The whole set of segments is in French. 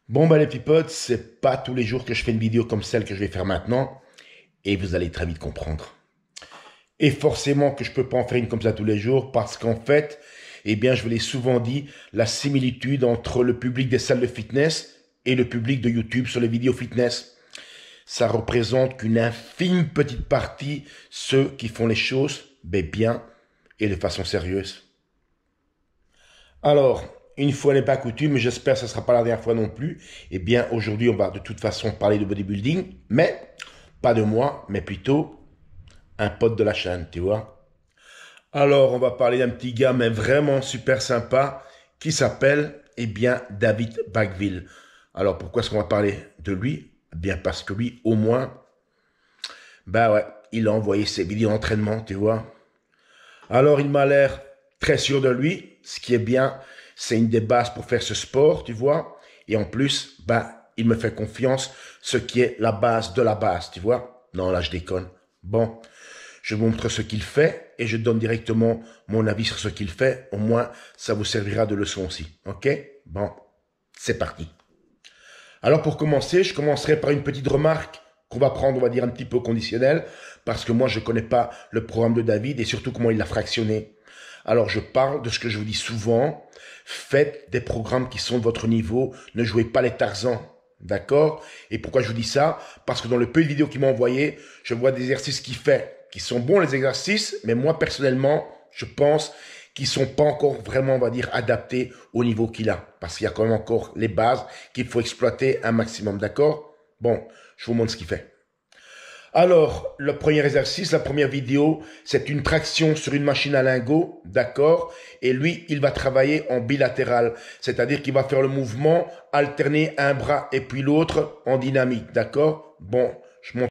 Bon bah les petits potes, c'est pas tous les jours que je fais une vidéo comme celle que je vais faire maintenant et vous allez très vite comprendre. Et forcément que je peux pas en faire une comme ça tous les jours parce qu'en fait, eh bien je vous l'ai souvent dit, la similitude entre le public des salles de fitness et le public de YouTube sur les vidéos fitness. Ça représente qu'une infime petite partie ceux qui font les choses bien et de façon sérieuse. Alors, une fois n'est pas coutume, mais j'espère que ce ne sera pas la dernière fois non plus. Eh bien, aujourd'hui, on va de toute façon parler de bodybuilding, mais pas de moi, mais plutôt un pote de la chaîne, tu vois. Alors, on va parler d'un petit gars, mais vraiment super sympa, qui s'appelle, David Bagville. Alors, pourquoi est-ce qu'on va parler de lui? Eh bien, parce que lui, au moins, bah ouais, il a envoyé ses vidéos d'entraînement, tu vois. Alors, il m'a l'air très sûr de lui. Ce qui est bien, c'est une des bases pour faire ce sport, tu vois. Et en plus, il me fait confiance, ce qui est la base de la base, tu vois. Non, là, je déconne. Bon, je vous montre ce qu'il fait et je donne directement mon avis sur ce qu'il fait. Au moins, ça vous servira de leçon aussi. OK? Bon, c'est parti. Alors, pour commencer, je commencerai par une petite remarque qu'on va prendre, on va dire, un petit peu conditionnelle, parce que moi, je ne connais pas le programme de David et surtout comment il l'a fractionné. Alors, je parle de ce que je vous dis souvent. Faites des programmes qui sont de votre niveau. Ne jouez pas les Tarzans. D'accord? Et pourquoi je vous dis ça? Parce que dans le peu de vidéos qu'il m'a envoyé, je vois des exercices qu'il fait, qui sont bons les exercices, mais moi, personnellement, je pense qu'ils sont pas encore vraiment, on va dire, adaptés au niveau qu'il a. Parce qu'il y a quand même encore les bases qu'il faut exploiter un maximum. D'accord? Bon, je vous montre ce qu'il fait. Alors, le premier exercice, la première vidéo, c'est une traction sur une machine à lingots, d'accord? Et lui, il va travailler en bilatéral, c'est-à-dire qu'il va faire le mouvement, alterner un bras et puis l'autre en dynamique, d'accord? Bon, je montre.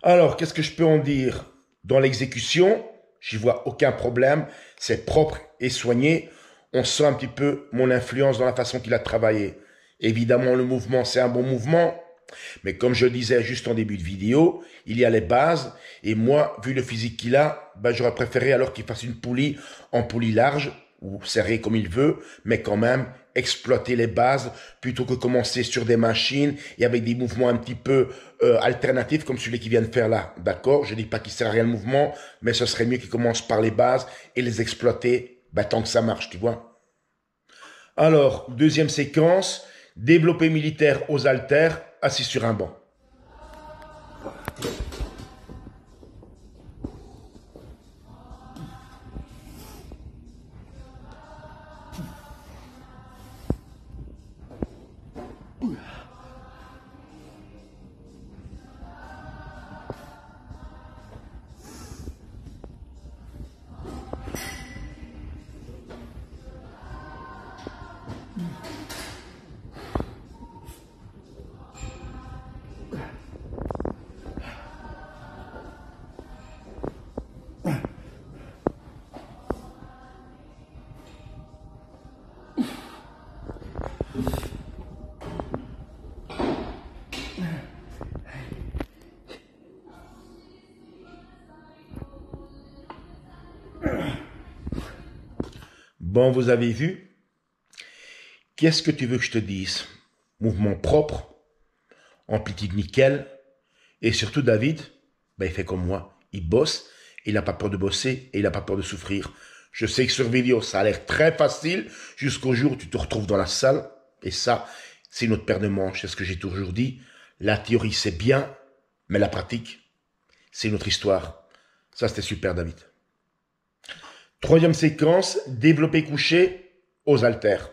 Alors, qu'est-ce que je peux en dire? Dans l'exécution, j'y vois aucun problème, c'est propre et soigné. On sent un petit peu mon influence dans la façon qu'il a travaillé. Évidemment, le mouvement, c'est un bon mouvement. Mais comme je le disais juste en début de vidéo, il y a les bases. Et moi, vu le physique qu'il a, j'aurais préféré alors qu'il fasse une poulie en poulie large ou serrée comme il veut, mais quand même exploiter les bases plutôt que commencer sur des machines et avec des mouvements un petit peu alternatifs comme celui qu'il vient de faire là. D'accord? Je dis pas qu'il sert à rien le mouvement, mais ce serait mieux qu'il commence par les bases et les exploiter tant que ça marche, tu vois. Alors, deuxième séquence, développé militaire aux haltères, assis sur un banc. Bon, vous avez vu? Qu'est-ce que tu veux que je te dise? Mouvement propre, amplitude nickel, et surtout David, il fait comme moi, il bosse, il n'a pas peur de bosser et il n'a pas peur de souffrir. Je sais que sur vidéo, ça a l'air très facile jusqu'au jour où tu te retrouves dans la salle, et ça, c'est une autre paire de manches, c'est ce que j'ai toujours dit. La théorie, c'est bien, mais la pratique, c'est une autre histoire. Ça, c'était super, David. Troisième séquence, développé couché aux haltères.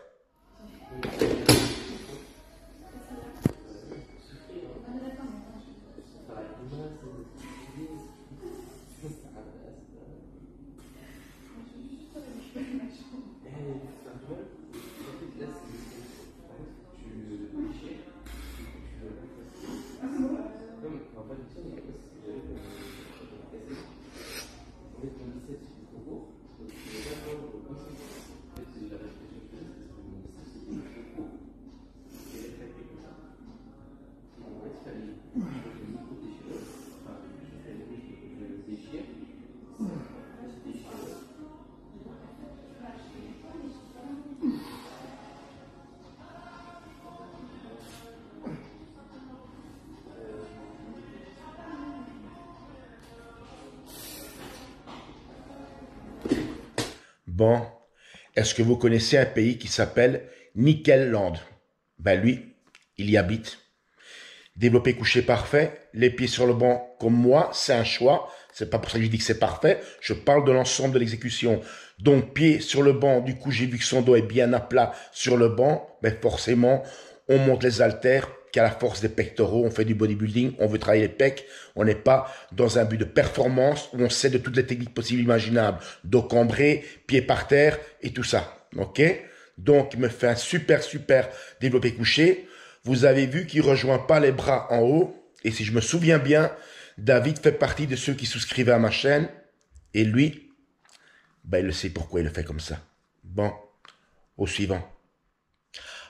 Bon, est-ce que vous connaissez un pays qui s'appelle Nickel-Land? Ben lui, il y habite. Développé couché parfait, les pieds sur le banc comme moi, c'est un choix. C'est pas pour ça que je dis que c'est parfait. Je parle de l'ensemble de l'exécution. Donc, pied sur le banc, du coup, j'ai vu que son dos est bien à plat sur le banc. Mais forcément, on monte les haltères qu'à la force des pectoraux. On fait du bodybuilding, on veut travailler les pecs. On n'est pas dans un but de performance où on sait de toutes les techniques possibles et imaginables. Dos cambré, pied par terre et tout ça. OK? Donc, il me fait un super développé couché. Vous avez vu qu'il ne rejoint pas les bras en haut. Et si je me souviens bien, David fait partie de ceux qui souscrivaient à ma chaîne. Et lui, ben, il le sait pourquoi il le fait comme ça. Bon, au suivant.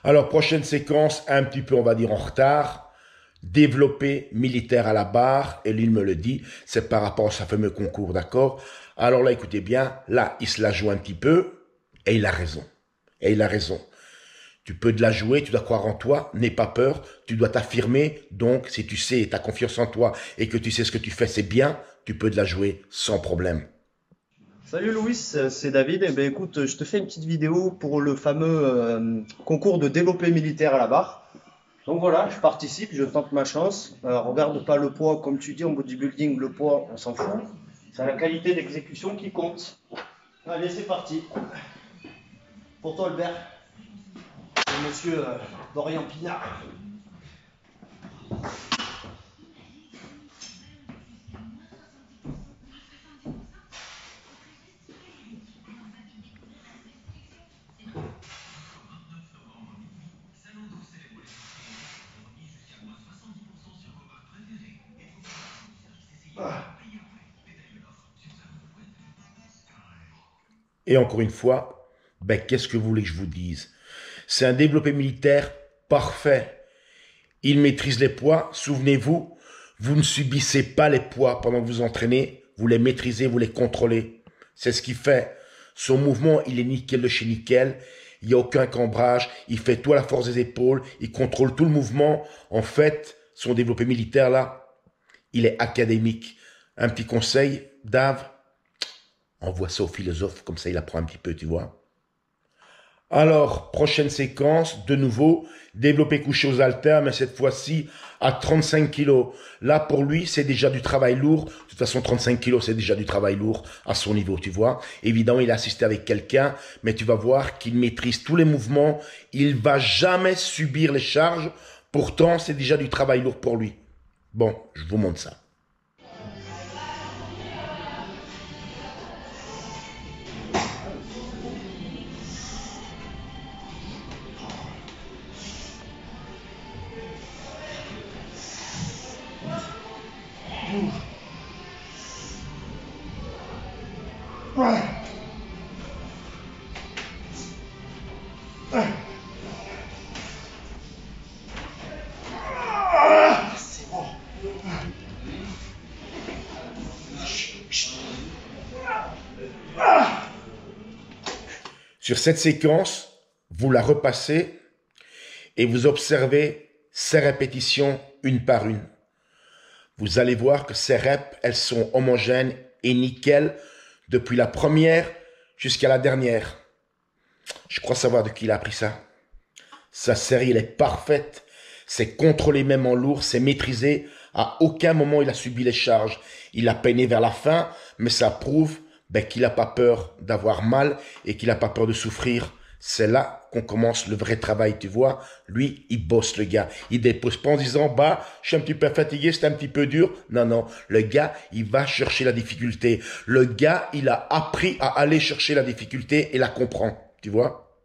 Alors, prochaine séquence, un petit peu, on va dire, en retard. Développé militaire à la barre. Et lui, il me le dit, c'est par rapport à sa fameux concours, d'accord? Alors là, écoutez bien, là, il se la joue un petit peu. Et il a raison. Et il a raison. Tu peux de la jouer, tu dois croire en toi, n'aie pas peur, tu dois t'affirmer. Donc, si tu sais, tu as confiance en toi et que tu sais ce que tu fais, c'est bien, tu peux de la jouer sans problème. Salut Louis, c'est David. Eh ben, écoute, je te fais une petite vidéo pour le fameux concours de développé militaire à la barre. Donc voilà, je participe, je tente ma chance. Regarde pas le poids, comme tu dis, en bodybuilding, le poids, on s'en fout. C'est la qualité d'exécution qui compte. Allez, c'est parti. Pour toi, Albert. Et monsieur Dorian Pinard. Et encore une fois, ben, qu'est-ce que vous voulez que je vous dise? C'est un développé militaire parfait. Il maîtrise les poids. Souvenez-vous, vous ne subissez pas les poids pendant que vous entraînez. Vous les maîtrisez, vous les contrôlez. C'est ce qu'il fait. Son mouvement, il est nickel de chez nickel. Il n'y a aucun cambrage. Il fait tout à la force des épaules. Il contrôle tout le mouvement. En fait, son développé militaire, là, il est académique. Un petit conseil, Dave, envoie ça au philosophe, comme ça il apprend un petit peu, tu vois. Alors, prochaine séquence, de nouveau, développé couché aux haltères, mais cette fois-ci à 35 kilos. Là, pour lui, c'est déjà du travail lourd. De toute façon, 35 kilos, c'est déjà du travail lourd à son niveau, tu vois. Évidemment, il a assisté avec quelqu'un, mais tu vas voir qu'il maîtrise tous les mouvements. Il va jamais subir les charges. Pourtant, c'est déjà du travail lourd pour lui. Bon, je vous montre ça. Sur cette séquence, vous la repassez et vous observez ces répétitions une par une. Vous allez voir que ces reps, elles sont homogènes et nickel depuis la première jusqu'à la dernière. Je crois savoir de qui il a appris ça. Sa série, elle est parfaite. C'est contrôlé même en lourd, c'est maîtrisé. À aucun moment il a subi les charges. Il a peiné vers la fin, mais ça prouve qu'il n'a pas peur d'avoir mal et qu'il n'a pas peur de souffrir. C'est là qu'on commence le vrai travail, tu vois. Lui, il bosse, le gars. Il dépose pas en disant, je suis un petit peu fatigué, c'est un petit peu dur. Non, non. Le gars, il va chercher la difficulté. Le gars, il a appris à aller chercher la difficulté et la comprend, tu vois.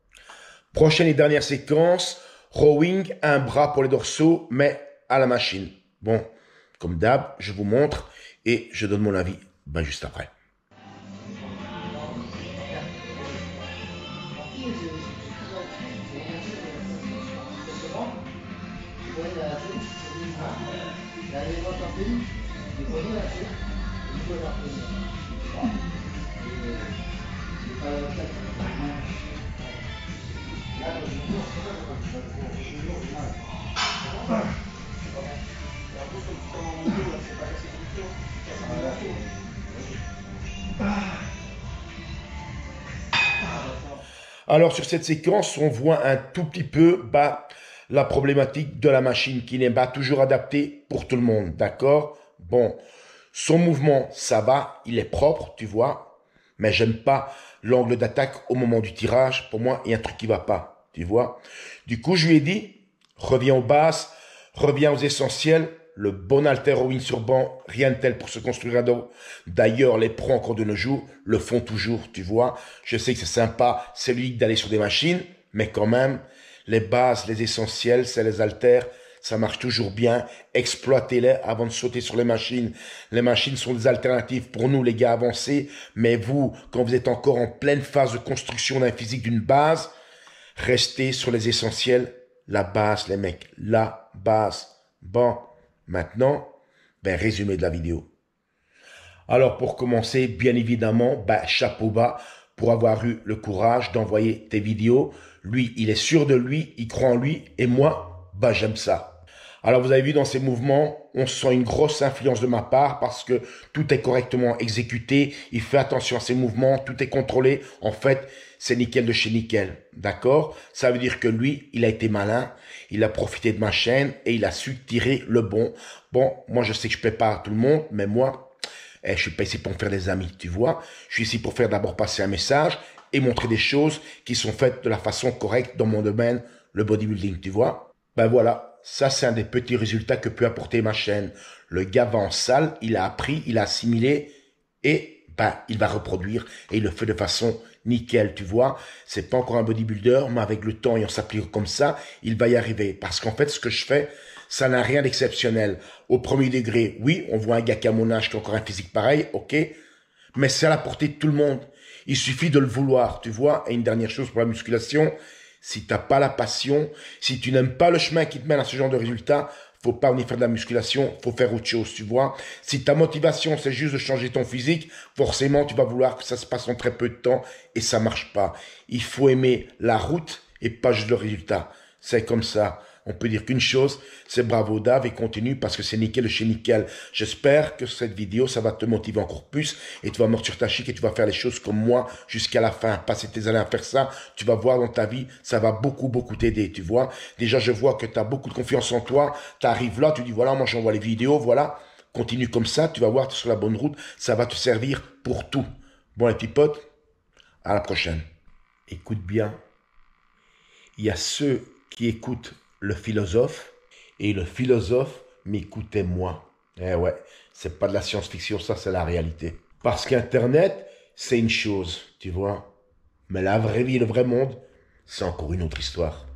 Prochaine et dernière séquence, rowing, un bras pour les dorsaux, mais à la machine. Bon, comme d'hab, je vous montre et je donne mon avis juste après. Alors sur cette séquence, on voit un tout petit peu la problématique de la machine qui n'est pas toujours adaptée pour tout le monde, d'accord? Bon, son mouvement, ça va, il est propre, tu vois, mais j'aime pas l'angle d'attaque au moment du tirage. Pour moi, il y a un truc qui va pas, tu vois. Du coup, je lui ai dit, reviens aux bases, reviens aux essentiels, le bon halter rowing sur banc, rien de tel pour se construire à dos. D'ailleurs, les pros encore de nos jours le font toujours, tu vois. Je sais que c'est sympa, c'est ludique d'aller sur des machines, mais quand même, les bases, les essentiels, c'est les haltères, ça marche toujours bien. Exploitez-les avant de sauter sur les machines. Les machines sont des alternatives pour nous, les gars avancés, mais vous, quand vous êtes encore en pleine phase de construction d'un physique d'une base, restez sur les essentiels. La base, les mecs, la base. Bon. Maintenant, résumé de la vidéo. Alors, pour commencer, bien évidemment, chapeau bas pour avoir eu le courage d'envoyer tes vidéos. Lui, il est sûr de lui, il croit en lui, et moi, j'aime ça. Alors, vous avez vu dans ces mouvements, on sent une grosse influence de ma part parce que tout est correctement exécuté. Il fait attention à ses mouvements, tout est contrôlé. En fait, c'est nickel de chez nickel. D'accord? Ça veut dire que lui, il a été malin. Il a profité de ma chaîne et il a su tirer le bon. Bon, moi, je sais que je prépare tout le monde, mais moi, je suis pas ici pour me faire des amis, tu vois. Je suis ici pour faire d'abord passer un message et montrer des choses qui sont faites de la façon correcte dans mon domaine, le bodybuilding, tu vois. Voilà, ça c'est un des petits résultats que peut apporter ma chaîne. Le gars va en salle, il a appris, il a assimilé et il va reproduire et il le fait de façon nickel, tu vois. C'est pas encore un bodybuilder, mais avec le temps et en s'appliquant comme ça, il va y arriver. Parce qu'en fait, ce que je fais, ça n'a rien d'exceptionnel. Au premier degré, oui, on voit un gars qui a mon âge qui a encore un physique pareil, ok. Mais c'est à la portée de tout le monde. Il suffit de le vouloir, tu vois. Et une dernière chose pour la musculation, si t'as pas la passion, si tu n'aimes pas le chemin qui te mène à ce genre de résultats, faut pas venir faire de la musculation, faut faire autre chose, tu vois. Si ta motivation, c'est juste de changer ton physique, forcément, tu vas vouloir que ça se passe en très peu de temps et ça marche pas. Il faut aimer la route et pas juste le résultat. C'est comme ça. On peut dire qu'une chose, c'est bravo Dave et continue parce que c'est nickel de chez nickel. J'espère que cette vidéo, ça va te motiver encore plus et tu vas mordre sur ta chic et tu vas faire les choses comme moi jusqu'à la fin. Passer tes années à faire ça, tu vas voir dans ta vie, ça va beaucoup, beaucoup t'aider, tu vois. Déjà, je vois que tu as beaucoup de confiance en toi. Tu arrives là, tu dis voilà, moi j'envoie les vidéos, voilà. Continue comme ça, tu vas voir, tu es sur la bonne route. Ça va te servir pour tout. Bon les petits potes, à la prochaine. Écoute bien. Il y a ceux qui écoutent le philosophe, et le philosophe m'écoutait moi. Eh ouais, c'est pas de la science-fiction, ça c'est la réalité. Parce qu'Internet, c'est une chose, tu vois. Mais la vraie vie, le vrai monde, c'est encore une autre histoire.